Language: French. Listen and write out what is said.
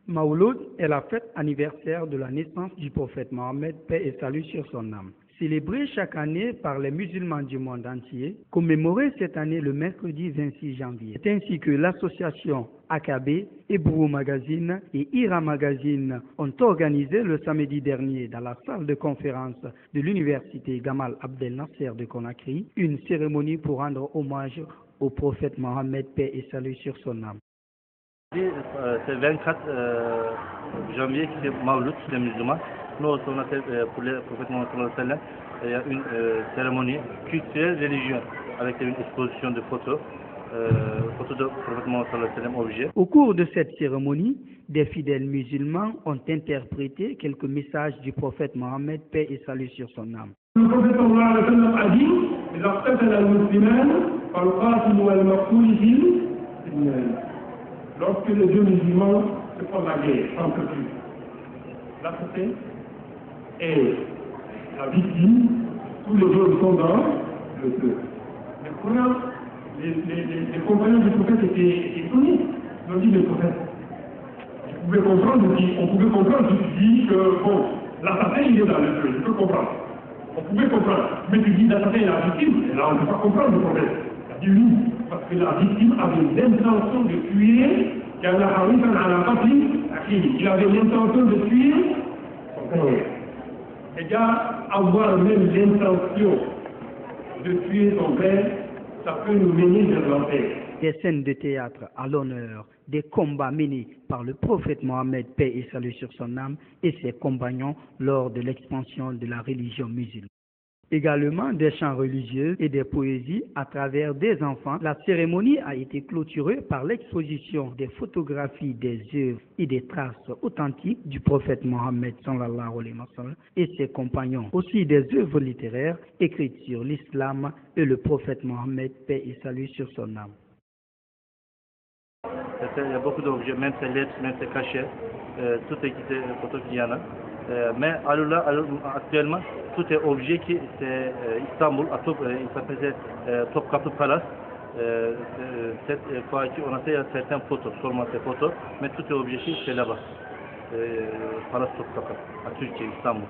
Mawlud est la fête anniversaire de la naissance du prophète Mohammed, paix et salut sur son âme. Célébrée chaque année par les musulmans du monde entier, commémorée cette année le mercredi 26 janvier. C'est ainsi que l'association AKB, Hébreu Magazine et Ira Magazine ont organisé le samedi dernier dans la salle de conférence de l'université Gamal Abdel Nasser de Conakry une cérémonie pour rendre hommage au prophète Mohammed, paix et salut sur son âme. C'est 24 janvier qui est Mawlud, les musulmans. Nous, on a fait pour le prophète Mohammed, il y a une cérémonie culturelle religieuse avec une exposition de photos de prophète Mohammed objets. Au cours de cette cérémonie, des fidèles musulmans ont interprété quelques messages du prophète Mohammed, paix et salut sur son âme. Le prophète a dit lorsque les deux musulmans se font la guerre entre eux, l'assassin est la victime, tous les autres sont dans le feu. Maintenant, les compagnons du prophète étaient étonnés. Ils ont dit, le prophète, on pouvait comprendre, tu dis que, bon, l'assassin il est dans le feu, je peux comprendre. On pouvait comprendre, mais tu dis l'assassin est la victime, et là on ne peut pas comprendre le prophète. Il a dit oui, parce que la victime avait l'intention de tuer, il avait l'intention de tuer son père. Et bien, avoir même l'intention de tuer son père, ça peut nous mener vers l'enfer. Des scènes de théâtre à l'honneur des combats menés par le prophète Mohammed, paix et salut sur son âme, et ses compagnons lors de l'expansion de la religion musulmane. Également des chants religieux et des poésies à travers des enfants. La cérémonie a été clôturée par l'exposition des photographies, des œuvres et des traces authentiques du prophète Mohammed sallallahu alayhi wa sallam et ses compagnons. Aussi des œuvres littéraires écrites sur l'islam et le prophète Mohammed, paix et salut sur son âme. Il y a beaucoup d'objets, même ces lettres, même ces cachets, tout est photo qu'il y en a. Mais actuellement, tout est objet qui c'est Istanbul, il s'appelle Topkapı Palace. Cette fois on a fait certaines photos, seulement ces photos, mais tout est objet qui c'est là-bas. Palace Topkapı, à Turquie, Istanbul.